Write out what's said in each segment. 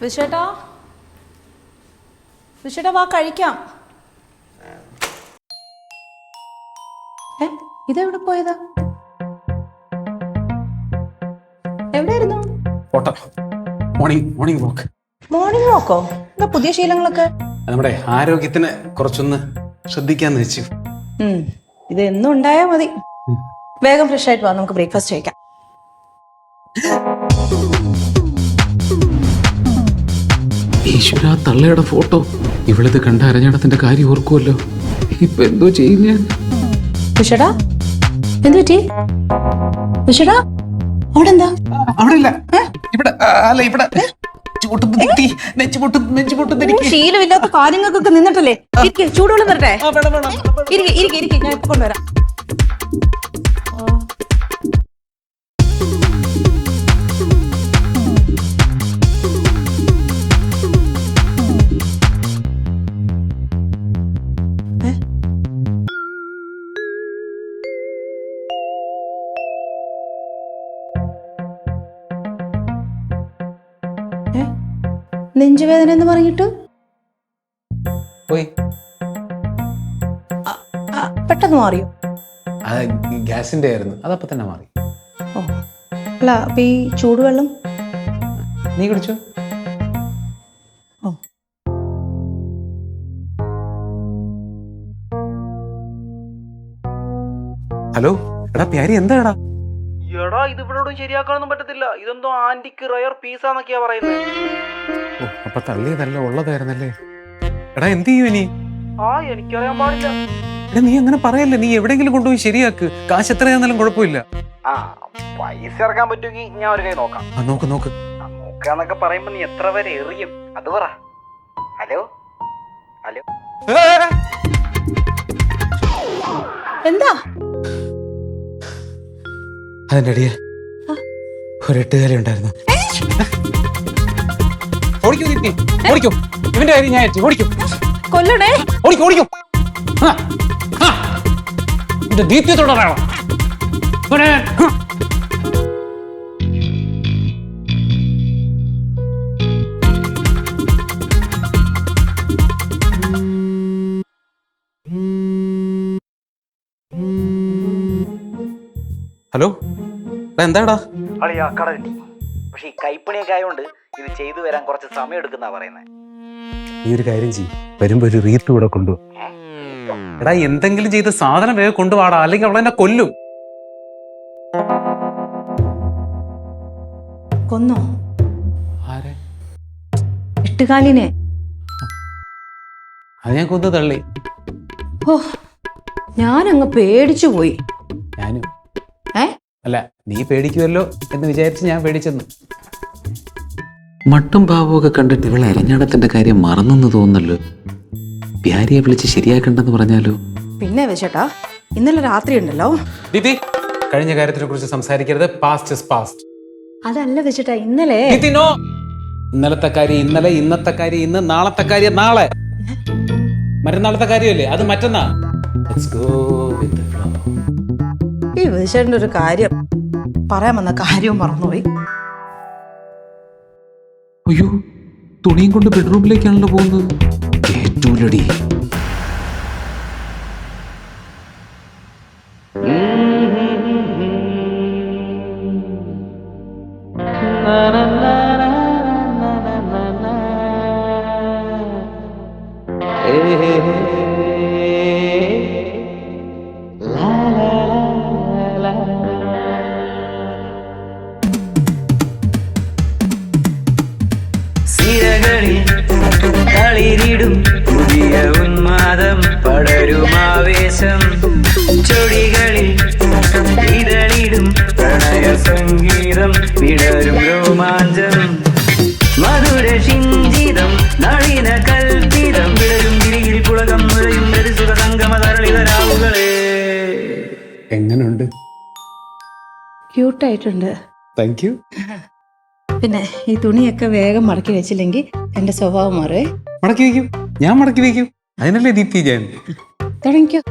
വിശേട്ടാ വിശേട്ടാ വാ കഴിക്കാം. ഇതെവിടെ പോയതാ? എവിടെയായിരുന്നു? Morning walk. മോർണിംഗ് വാക്കോ? എന്താ പുതിയ ശീലങ്ങളൊക്കെ? നമ്മുടെ ആരോഗ്യത്തിന് കുറച്ചൊന്ന് ശ്രദ്ധിക്കാന്ന് വെച്ചു. ഇത് എന്നും ഉണ്ടായാ മതി. വേഗം ഫ്രഷ് ആയിട്ട് വാ, നമുക്ക് ബ്രേക്ക്ഫാസ്റ്റ് കഴിക്കാം. ഈശ്വര, തള്ളയുടെ ഫോട്ടോ. ഇവളിത് കണ്ട അരഞ്ഞാടത്തിന്റെ കാര്യം ഓർക്കുമല്ലോ. ഇപ്പൊ എന്തോ ചെയ്യും ഞാൻ? വിശേടാ എന്ത് പറ്റി? വിശേടാ അവിടെ എന്താ? അവിടെ ഇല്ല, ഇവിടെ അല്ല, ഇവിടെ ശീലമില്ലാത്ത കാര്യങ്ങൾക്കൊക്കെ നിന്നിട്ടല്ലേ. ചൂടുവെള്ളം തരട്ടെ? ഇരിക്കെ ഞാൻ ഇപ്പൊ കൊണ്ടുവരാം. നെഞ്ചുവേദന എന്ന് പറഞ്ഞിട്ട് പോയി. പെട്ടെന്ന് മാറിയോ? ഗ്യാസിന്റെ ആയിരുന്നു, അതപ്പോ തന്നെ മാറി. ഓ അല്ല, അപ്പൊ ഈ ചൂടുവെള്ളം നീ കുടിച്ചോ? ഓ ഹലോ, എടാ പ്യാരി, എന്താടാ? എടാ, ഇത് ഇവിടോടും ശരിയാക്കാനൊന്നും പറ്റത്തില്ല. ഇതെന്തോ ആന്റിക്ക് റയർ പീസാന്നൊക്കെയാ പറയുന്നത്. ഓ, അപ്പൊ തള്ളിയതല്ല, ഉള്ളതായിരുന്നല്ലേ. എടാ, എന്ത് ചെയ്യും ഇനി? എനിക്കറിയാൻ പാടില്ല. എടാ, നീ അങ്ങനെ പറയല്ലേ. നീ എവിടെയെങ്കിലും കൊണ്ടുപോയി ശരിയാക്ക്. കാശ് എത്രയാന്നാലും കുഴപ്പമില്ല. പൈസ ഇറക്കാൻ പറ്റുമെങ്കിൽ ഞാൻ ഒരു കൈ നോക്കാം. നോക്ക് നോക്കാന്നൊക്കെ പറയുമ്പോ നീ എത്ര വരെ എറിയും അത് പറ. ഹലോ ഹലോ, എന്താ? അതിന്റെ അടിയെ ഒരു എട്ടുകാലി ഉണ്ടായിരുന്നു. ഓടിക്കോ, ഇവന്റെ കാര്യം ഞാൻ ഏറ്റി. ഓടിക്കോ, കൊല്ലണേ. ഓടിക്കോ. ദീപ്തി തുടരാണോ? ഹലോ, എന്താടാ? അളിയാ, കട കിട്ടി. പക്ഷെ ഈ കൈപ്പണിയൊക്കെ ആയതുകൊണ്ട് ഇത് ചെയ്തു വരാൻ കുറച്ച് സമയം എടുക്കുന്ന പറയുന്നത്. നീ ഒരു കാര്യം ചെയ്യും, വരുമ്പോ ഒരു റീത്ത് കൂടെ കൊണ്ടുപോ. എടാ, എന്തെങ്കിലും ചെയ്ത് സാധനം വേഗം കൊണ്ടുപോടാ, അല്ലെങ്കിൽ അവളെന്നെ കൊല്ലും. കൊന്നോ? ആരെ? എട്ടുകാലിനെ. അത് ഞാൻ കൊന്നു തള്ളി. ഓ, ഞാനങ്ങ് പേടിച്ചു പോയി. ഞാനും. അല്ല, നീ പേടിക്കുമല്ലോ എന്ന് വിചാരിച്ച് ഞാൻ പേടിച്ചെന്നു. മട്ടും ഭാവമൊക്കെ കണ്ടിട്ട് ഇവളെ അരഞ്ഞാടത്തിന്റെ കാര്യം മറന്നെന്ന് തോന്നുന്നല്ലോ. പ്യാരിയെ വിളിച്ച് ശരിയാക്കണ്ടെന്ന് പറഞ്ഞാലോ? പിന്നെ വിശേട്ടാ, ഇന്നലെ രാത്രി ഉണ്ടല്ലോ. ദീപ്തി, കഴിഞ്ഞ കാര്യത്തിനെ കുറിച്ച് സംസാരിക്കരുത്. Past is past. അതല്ല വിശേട്ടാ, ഇന്നലെ. ഇന്നലത്തെ കാര്യം ഇന്നലെ, ഇന്നത്തെ കാര്യം ഇന്ന്, നാളത്തെ കാര്യം നാളെ. മറ്റന്നാളത്തെ കാര്യമല്ലേ, അത് മറ്റന്നാ. Let's go with the flow. ഈ വിശേഷന്റെ ഒരു കാര്യം പറയാൻ വന്ന കാര്യവും മറന്നുപോയി. അയ്യോ, തുണിയും കൊണ്ട് ബെഡ്റൂമിലേക്കാണല്ലോ പോകുന്നത്. ഏറ്റൂലടി. ിടും പുതിയ ഉന്മാദം, പടരുമാവേശം ചൊടികളിൽ ഇതളിടും പ്രണയ സംഗീതം, വിടരും രോമാഞ്ചം, മധുര ശിഞ്ചിതം, നളിന കൽപ്പിതം, വിടരും ഗിരിഗിരി പുളകം മുഴയും സുഖ സംഗമ തരളിതരാവുകളെ. എങ്ങനുണ്ട്? ക്യൂട്ടായിട്ടുണ്ട്. Thank you. പിന്നെ ഈ തുണിയൊക്കെ വേഗം മടക്കി വെച്ചില്ലെങ്കിൽ എന്റെ സ്വഭാവം മാറേ. മടക്കി വയ്ക്കും, ഞാൻ മടക്കി വയ്ക്കും. അതിനല്ലേ ദീപ്തി ഞാൻ. തുടങ്ങിക്കോ.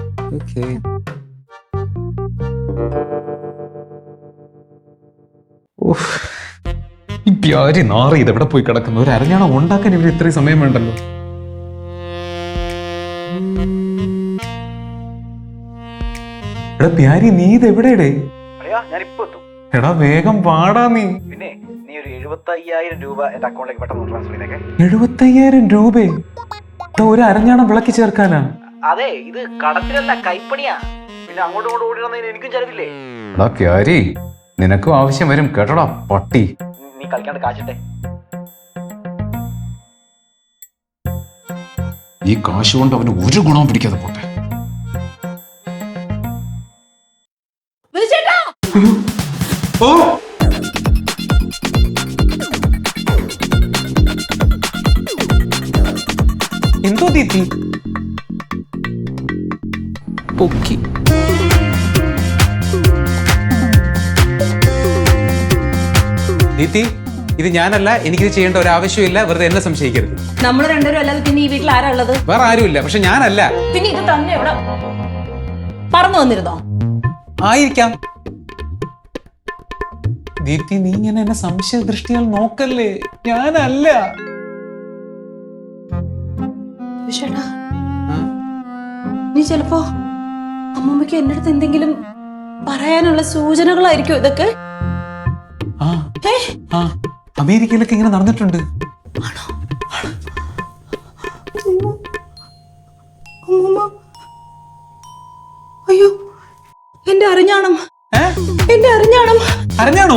ഈ പ്യാരി നാറി ഇത് എവിടെ പോയി കിടക്കുന്നു? ഒരു അരഞ്ഞാണം ഉണ്ടാക്കാൻ ഇവർ ഇത്രയും സമയം വേണ്ടല്ലോ. എടാ പ്യാരി, നീ ഇത് എവിടെയടേ? ഞാൻ ഇപ്പൊ എത്തും. എടാ വേഗം പാടാ നീ. പിന്നെ നീ ഒരു 75,000 രൂപ എന്റെ അക്കൗണ്ടിലേക്ക് പെട്ടെന്ന് ട്രാൻസ്ഫർ ചെയ്തേക്കെ. 75,000 രൂപയെ ഒരു അരഞ്ഞാണം വിളക്കി ചേർക്കാനാ? അതെ, ഇത് കടത്തിലല്ല, കൈപ്പണിയാ. പിന്നെ അങ്ങോട്ടും ഇങ്ങോട്ടും ഓടിടുന്നതിന് എനിക്കും ചെലവില്ലേ? എടാ പ്യാരി, നിനക്കും ആവശ്യം വരും കേട്ടോടാ പട്ടി. നീ കളിക്കാണ്ട് കാശിട്ടെ. ഈ കാശ് കൊണ്ട് അവന് ഒരു ഗുണവും പിടിക്കാതെ പോട്ടെ. ഓ എന്തോ ദീപ്തി പൊക്കി. ദീപ്തി, ഇത് ഞാനല്ല, എനിക്കിത് ചെയ്യേണ്ട ഒരു ആവശ്യമില്ല. വെറുതെ എന്നെ സംശയിക്കരുത്. നമ്മൾ രണ്ടുപേരും അല്ലാതെ പിന്നെ ഈ വീട്ടിൽ ആരാ ഉള്ളത്? വേറെ ആരുമില്ല. പക്ഷെ ഞാനല്ല. പിന്നെ ഇത് തന്നെ എവിടെ പറന്നു വന്നിരുന്നോ? ആയിരിക്കാം. ദീപ്തി, നീ ഇങ്ങനെ എന്നെ സംശയ ദൃഷ്ടിയാൽ നോക്കല്ലേ. ഞാനല്ല. വിഷേട്ടാ, നീ ചിലപ്പോ അമ്മമ്മയ്ക്ക് എന്റെ അടുത്ത് എന്തെങ്കിലും പറയാനുള്ള സൂചനകളായിരിക്കും ഇതൊക്കെ. അമേരിക്കയിലൊക്കെ ഇങ്ങനെ നടന്നിട്ടുണ്ട്. അയ്യോ, എന്റെ അറിഞ്ഞാണം. അറിഞ്ഞാണോ?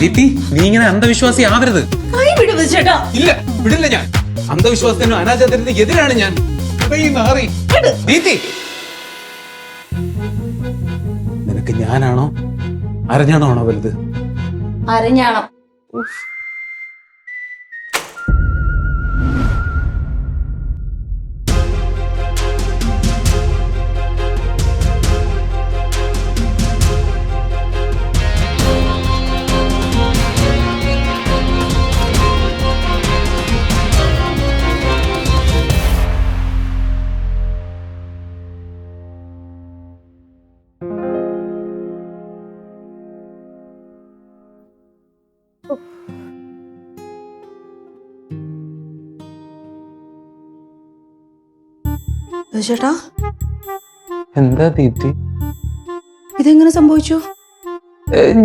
ദീപ്തി, നീ ഇങ്ങനെ അന്ധവിശ്വാസി ആവരുത്. കൈ വിട് വിഷേട്ടാ. ഇല്ല, വിടില്ല ഞാൻ. അന്ധവിശ്വാസത്തിനും അനാചാരത്തിനും എതിരാണ് ഞാൻ. ദീപ്തി, നിനക്ക് ഞാനാണോ അറിഞ്ഞാണോ ആണോ വലുത്? അറിഞ്ഞാണം. ചേട്ടാ, എന്താ ദീപ്തി? ഇതെങ്ങനെ സംഭവിച്ചു?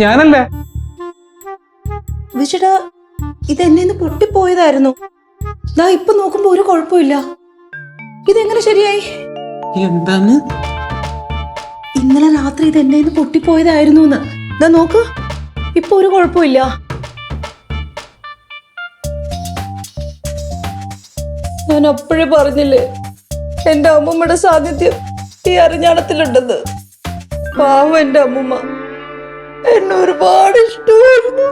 ഞാനല്ല. വിചേട്ടാ, ഇത് എന്നെ പൊട്ടിപ്പോയതായിരുന്നു. ദാ ഇപ്പൊ നോക്കുമ്പോ ഒരു കുഴപ്പമില്ല. ഇതെങ്ങനെ ശരിയായി? എന്താണ്? ഇന്നലെ രാത്രി ഇത് എന്നെ പൊട്ടിപ്പോയതായിരുന്നു. ദാ നോക്ക്, ഇപ്പൊ ഒരു കുഴപ്പമില്ല. ഞാൻ അപ്പോഴേ പറഞ്ഞില്ലേ എന്റെ അമ്മൂമ്മയുടെ സാന്നിധ്യം ഈ അറിഞ്ഞാണത്തിലുണ്ടെന്ന്. പാവം എന്റെ അമ്മൂമ്മ, എന്നെ ഒരുപാട് ഇഷ്ടമായിരുന്നു.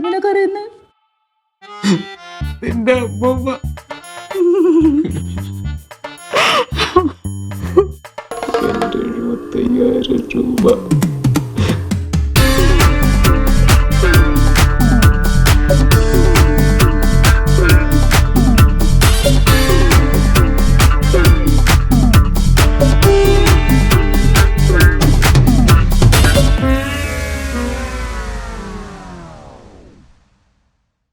നിനക്കറിയുന്നേ എന്റെ അമ്മൂമ്മ 75,000 രൂപ.